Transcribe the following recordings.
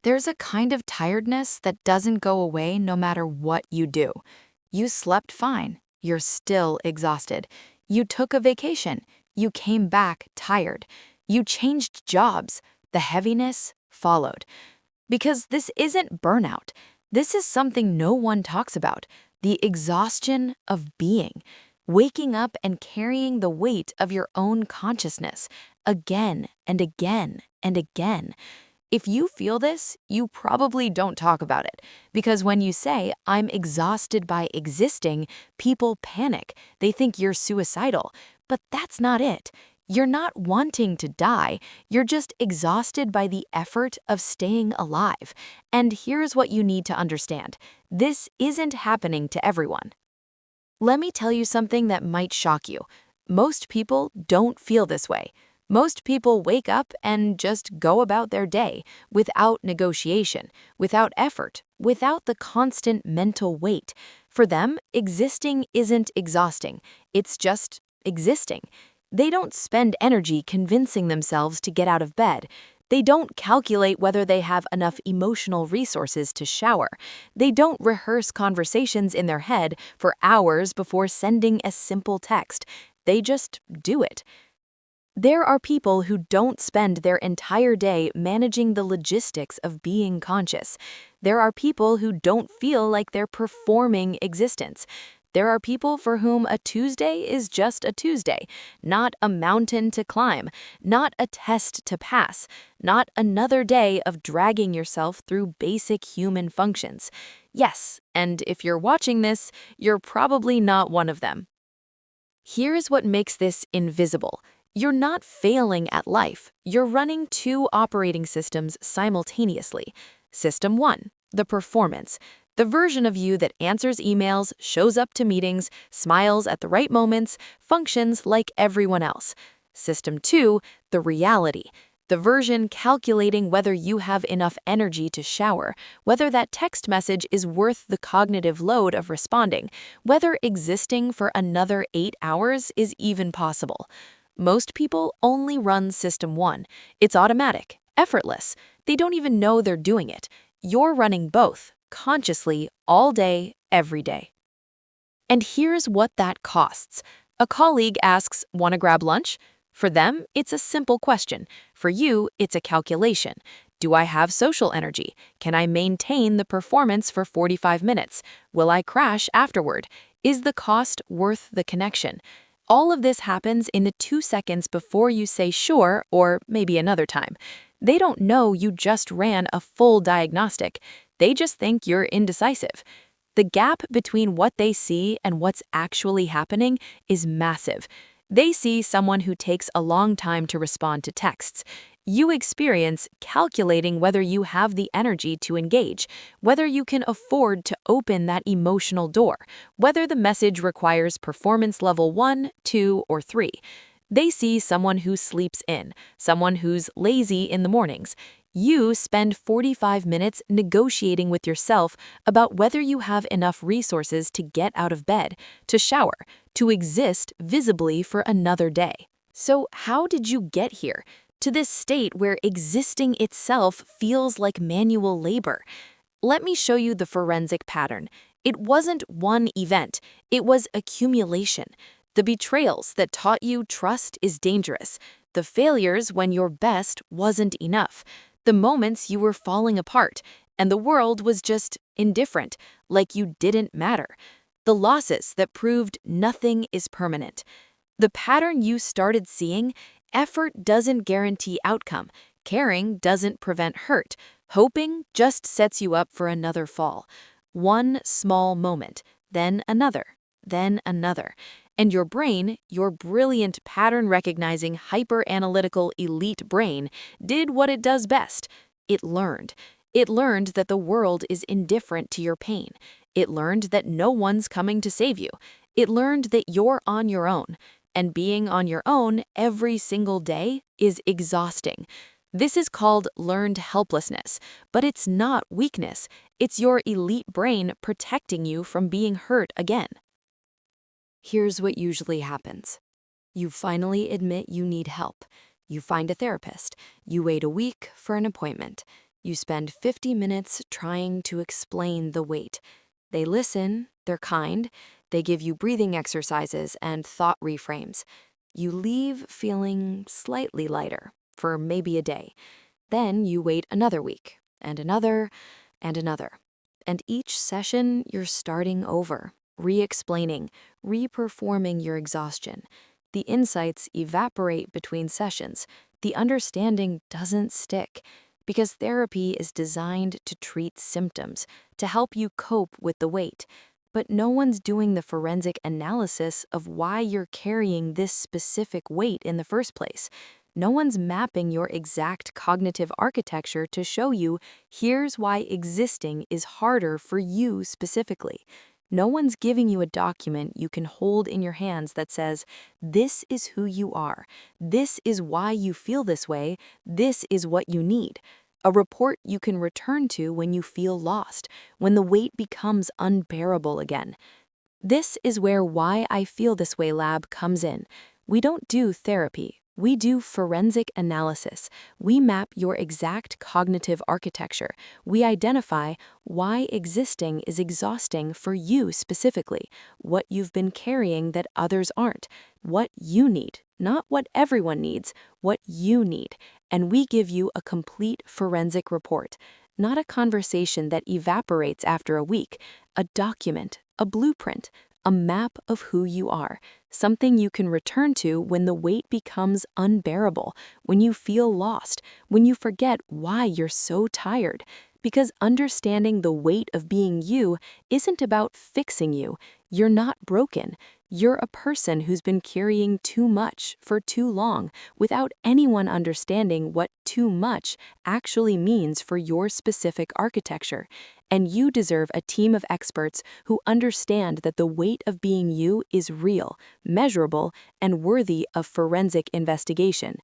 There's a kind of tiredness that doesn't go away no matter what you do. You slept fine, you're still exhausted. You took a vacation, you came back tired. You changed jobs, the heaviness followed. Because this isn't burnout. This is something no one talks about, the exhaustion of being. Waking up and carrying the weight of your own consciousness again and again and again. If you feel this, you probably don't talk about it. Because when you say, I'm exhausted by existing, people panic. They think you're suicidal. But that's not it. You're not wanting to die. You're just exhausted by the effort of staying alive. And here's what you need to understand. This isn't happening to everyone. Let me tell you something that might shock you. Most people don't feel this way. Most people wake up and just go about their day without negotiation, without effort, without the constant mental weight. For them, existing isn't exhausting. It's just existing. They don't spend energy convincing themselves to get out of bed. They don't calculate whether they have enough emotional resources to shower. They don't rehearse conversations in their head for hours before sending a simple text. They just do it. There are people who don't spend their entire day managing the logistics of being conscious. There are people who don't feel like they're performing existence. There are people for whom a Tuesday is just a Tuesday, not a mountain to climb, not a test to pass, not another day of dragging yourself through basic human functions. Yes, and if you're watching this, you're probably not one of them. Here's what makes this invisible. You're not failing at life. You're running two operating systems simultaneously. System 1, the performance. The version of you that answers emails, shows up to meetings, smiles at the right moments, functions like everyone else. System 2, the reality. The version calculating whether you have enough energy to shower, whether that text message is worth the cognitive load of responding, whether existing for another 8 hours is even possible. Most people only run System 1. It's automatic, effortless. They don't even know they're doing it. You're running both, consciously, all day, every day. And here's what that costs. A colleague asks, "Want to grab lunch?" For them, it's a simple question. For you, it's a calculation. Do I have social energy? Can I maintain the performance for 45 minutes? Will I crash afterward? Is the cost worth the connection? All of this happens in the 2 seconds before you say sure or maybe another time. They don't know you just ran a full diagnostic. They just think you're indecisive. The gap between what they see and what's actually happening is massive. They see someone who takes a long time to respond to texts. You experience calculating whether you have the energy to engage, whether you can afford to open that emotional door, whether the message requires performance level 1, 2, or 3. They see someone who sleeps in, someone who's lazy in the mornings. You spend 45 minutes negotiating with yourself about whether you have enough resources to get out of bed, to shower, to exist visibly for another day. So how did you get here? To this state where existing itself feels like manual labor. Let me show you the forensic pattern. It wasn't one event, it was accumulation. The betrayals that taught you trust is dangerous. The failures when your best wasn't enough. The moments you were falling apart, and the world was just indifferent, like you didn't matter. The losses that proved nothing is permanent. The pattern you started seeing. Effort doesn't guarantee outcome. Caring doesn't prevent hurt. Hoping just sets you up for another fall. One small moment, then another, then another. And your brain, your brilliant pattern-recognizing, hyper-analytical elite brain, did what it does best. It learned. It learned that the world is indifferent to your pain. It learned that no one's coming to save you. It learned that you're on your own. And being on your own every single day is exhausting. This is called learned helplessness, but it's not weakness. It's your elite brain protecting you from being hurt again. Here's what usually happens. You finally admit you need help. You find a therapist. You wait a week for an appointment. You spend 50 minutes trying to explain the weight. They listen, they're kind, they give you breathing exercises and thought reframes. You leave feeling slightly lighter for maybe a day. Then you wait another week, and another, and another. And each session, you're starting over, re-explaining, re-performing your exhaustion. The insights evaporate between sessions. The understanding doesn't stick. Because therapy is designed to treat symptoms, to help you cope with the weight. But no one's doing the forensic analysis of why you're carrying this specific weight in the first place. No one's mapping your exact cognitive architecture to show you here's why existing is harder for you specifically. No one's giving you a document you can hold in your hands that says, this is who you are, this is why you feel this way, this is what you need. A report you can return to when you feel lost, when the weight becomes unbearable again. This is where Why I Feel This Way Lab comes in. We don't do therapy. We do forensic analysis. We map your exact cognitive architecture. We identify why existing is exhausting for you specifically, what you've been carrying that others aren't, what you need, not what everyone needs, what you need. And we give you a complete forensic report, not a conversation that evaporates after a week, a document, a blueprint, a map of who you are, something you can return to when the weight becomes unbearable, when you feel lost, when you forget why you're so tired. Because understanding the weight of being you isn't about fixing you. You're not broken. You're a person who's been carrying too much for too long without anyone understanding what too much actually means for your specific architecture. And you deserve a team of experts who understand that the weight of being you is real, measurable, and worthy of forensic investigation.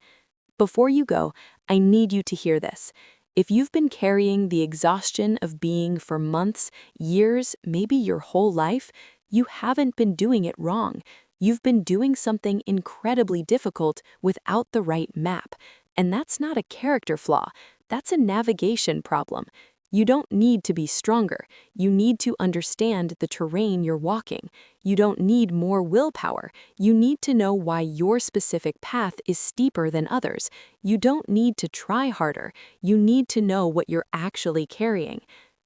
Before you go, I need you to hear this. If you've been carrying the exhaustion of being for months, years, maybe your whole life, you haven't been doing it wrong. You've been doing something incredibly difficult without the right map. And that's not a character flaw. That's a navigation problem. You don't need to be stronger. You need to understand the terrain you're walking. You don't need more willpower. You need to know why your specific path is steeper than others. You don't need to try harder. You need to know what you're actually carrying.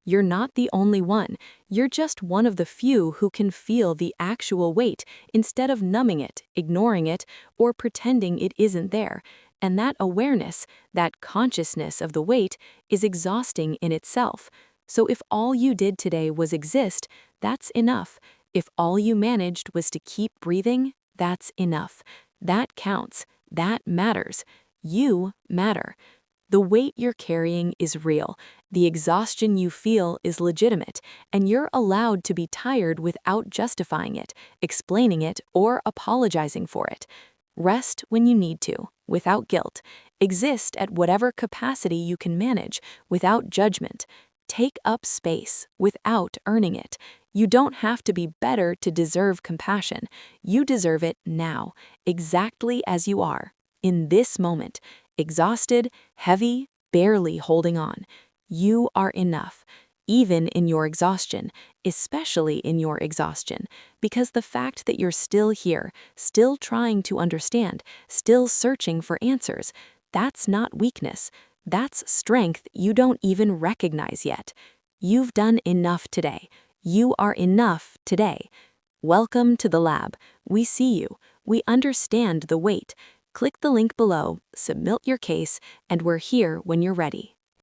You're not the only one. You're just one of the few who can feel the actual weight instead of numbing it, ignoring it, or pretending it isn't there. And that awareness, that consciousness of the weight, is exhausting in itself. So if all you did today was exist, that's enough. If all you managed was to keep breathing, that's enough. That counts. That matters. You matter. The weight you're carrying is real. The exhaustion you feel is legitimate, and you're allowed to be tired without justifying it, explaining it, or apologizing for it. Rest when you need to, without guilt. Exist at whatever capacity you can manage, without judgment. Take up space, without earning it. You don't have to be better to deserve compassion. You deserve it now, exactly as you are, in this moment. Exhausted, heavy, barely holding on. You are enough. Even in your exhaustion, especially in your exhaustion, because the fact that you're still here, still trying to understand, still searching for answers, that's not weakness. That's strength you don't even recognize yet. You've done enough today. You are enough today. Welcome to the lab. We see you. We understand the weight. Click the link below, submit your case, and we're here when you're ready.